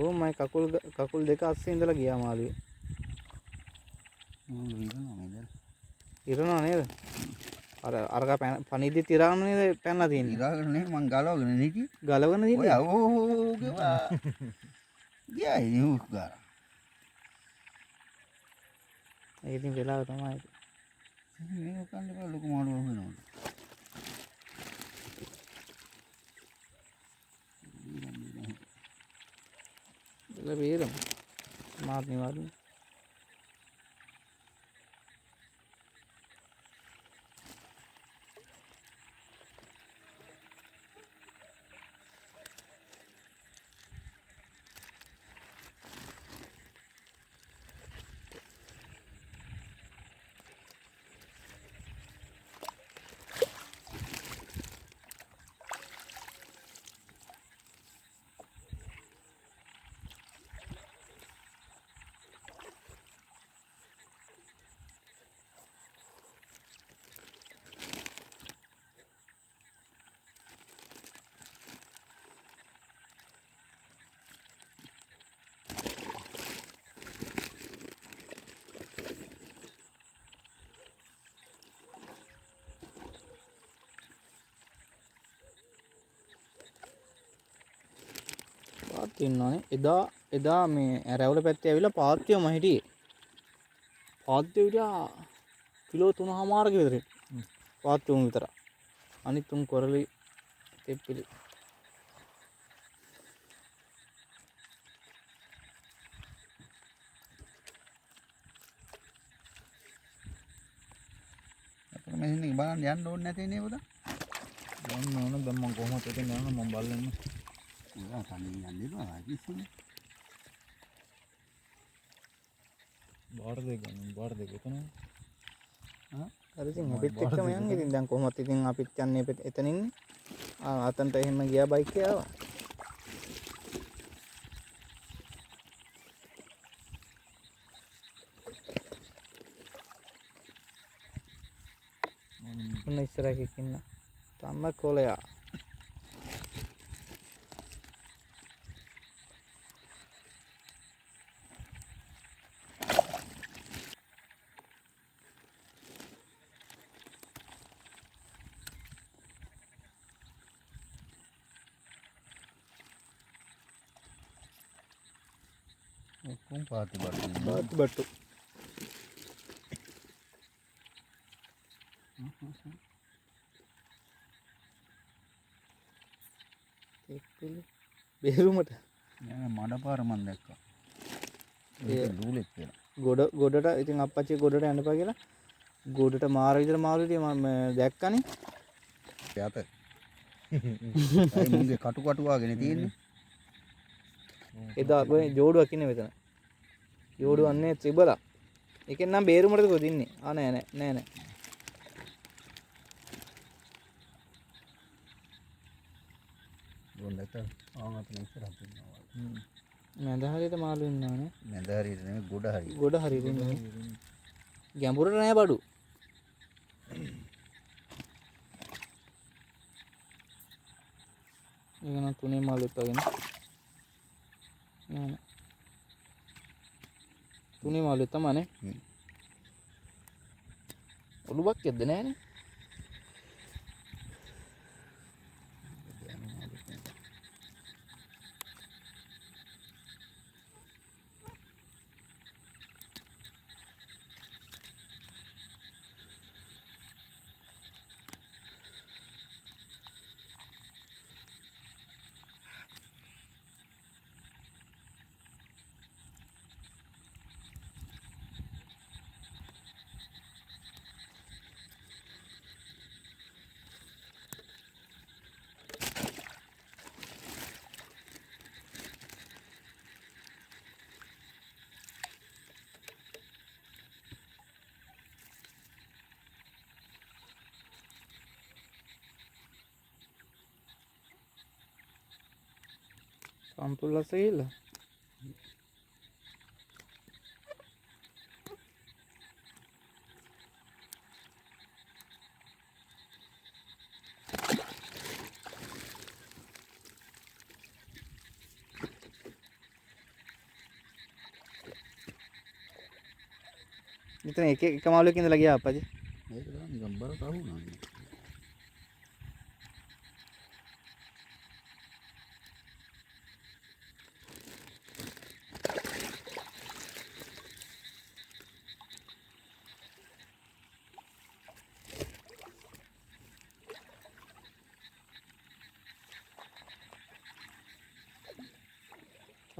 ඕ මම කකුල් දෙක අස්සේ ඉඳලා ගියා මාළුවේ. ඉරනවා නේද? අරක පණිද්දි තිරාගෙන නේද පැනලා තියෙන්නේ. ඉරාගෙන නේ මං ගලවගෙන හිටියේ. ගලවගෙන ඔය තියෙන්නේ. ඕ ගෙවා. ගියා නියුස් ගාලා. ඒක ඉතින් වෙලාව තමයි. මේක කන්න බෑ ලොකු මාළුවක් වෙනවා. දෙල බේරමු. මාත් නිවාඩු. ඉන්නවනේ එදා මේ රැවුල පැත්තේ ඇවිල්ලා පාත්තියම හිටියේ. පාත්තිය විතර කිලෝ 3.5ක විතර. පාත්තියම විතර. අනිත් තුන් කොරලි තෙප්පිලි. අපිට මෙහෙන් එක බලන්න යන්න ඕනේ නැතේ නේ පුතා. යන්න ඕන දැන් මම කොහොමද එතන යන්න මම බලන්න. ඔයා තනියෙන් යන්නේ නෑ කිසිම. බාර දෙක එතන. හරි ඉතින් අපිත් එක්කම යන්නේ. ඉතින් දැන් කොහොමද ඉතින් අපිත් යන්නේ එතනින්. අතන්ට එහෙම ගියා බයික් එකේ ආවා. මොන ඉස්සරහක ඉන්න. තම්ම කොලයා. ඔක්කොම පාති බට්ටු. බට්ටු. තෙප්පිලි බේරුමට නෑ මඩපාර මන් දැක්කා. ඒක දූලෙක් කියලා. ගොඩට ඉතින් අප්පච්චි ගොඩට යන්නපා කියලා ගොඩට මාර විතර මාළුවේ මම දැක්කනේ. යාත. අයි මුන්ගේ කටු වගේ තියෙන්නේ. එදා ඔය ජෝඩුවක් ඉන්නේ මෙතන. ජෝඩුවන්නේ ත්‍රිබලා. ඒකෙන් නම් බේරුමටද කොහෙද ඉන්නේ? නෑ. ගොඩට ආමතන ඉස්සරහට ඉන්නවා. මැද හරියට මාළු ඉන්නවනේ. මැද හරියට නෙමෙයි ගොඩ හරියට. ගොඩ හරියට ඉන්නේ. ගැඹුරට නෑ බඩු. ඒක නම් තුනේ මාළුත් වගේ නෑ. තුනේ මාළුත් තමයිනේ. ඔළුවක් යද්ද නෑනේ. සම්පූර්ණ සෙයිලා. එතන එක මාළුවෙක් ඉඳලා ගියා අප්පච්චි. ඒක තමයි නිකන් බර කහුණා.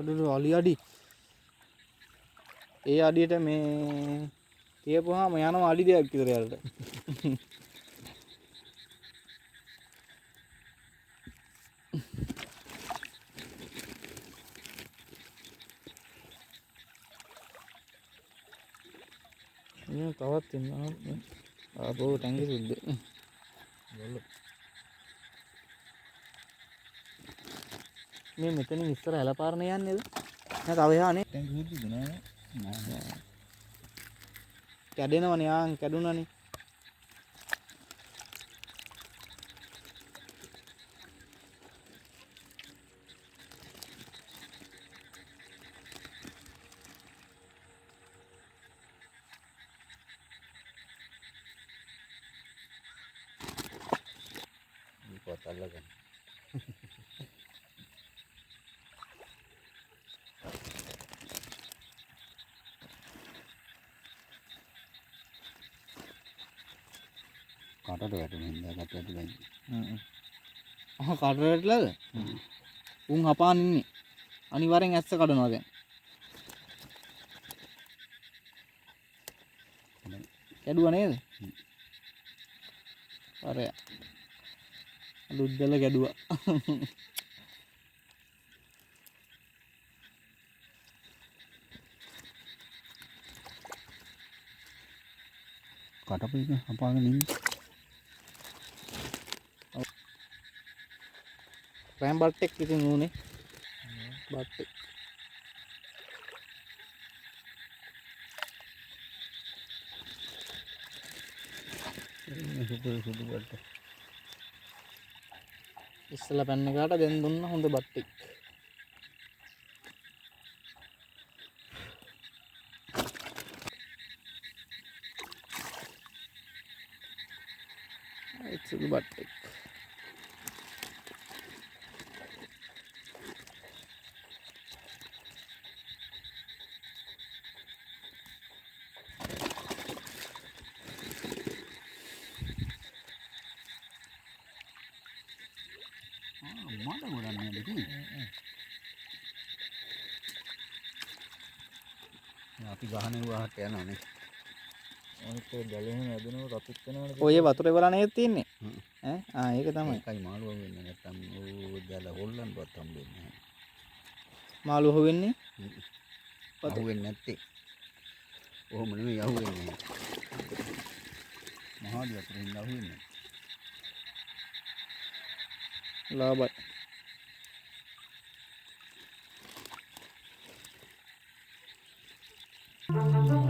අඩු අලි අඩි. ඒ අඩියට මේ තියපුවාම යනවා අඩි දෙකක් විතර යාලට. මේ තවත් ඉන්නවා. ආපහු ටැංකිය සුද්ද. බල්ල. මේ මෙතනින් ඉස්සර ඇලපාරනේ යන්නේද? නෑ තව එහානේ. ටැංකිය සුද්ද නෑ. නෑ. කැඩෙනවනේ ආන් කැඩුනනේ. මේකත් අල්ලගන්න. කටට වැටෙන හින්දා කටට වැටෙන්නේ. කාටට වැටලාද? උන් හපාන් ඉන්නේ. අනිවාර්යෙන් ඇස්ස කඩනවා දැන්. කැඩුවා නේද? අරය. ලුද්දල කැඩුවා. කටපිට හපාගෙන ඉන්නේ. රෑම් බට්ටෙක් ඉතින් ඌනේ. බට්ටෙක්. සුදු බට්ට. ඉස්සලා පැන්න එකාට දැන් දුන්න හොඳ බට්ටෙක්. සුදු බට්ටෙක්. මඩ ගොඩක් නේද තියෙන්නේ. අපි ගහනේ වහට යනවානේ. අනිත් ගලෙම නැදෙනව රතුත් වෙනවනේ. ඔය වතුරේ වල නේද තියෙන්නේ? ඈ ආ ඒක තමයි. ඒකයි මාළුවා වෙන්නේ නැත්තම් ඕ දාලා හොල්ලන්නවත් හම්බෙන්නේ නැහැ. මාළුව හොවෙන්නේ? අහුවෙන්නේ නැත්තේ. ඔහොම නෙමෙයි අහුවෙන්නේ. මහාලි වතුරින් අහුවෙන්නේ. ලාබයි. Thank you.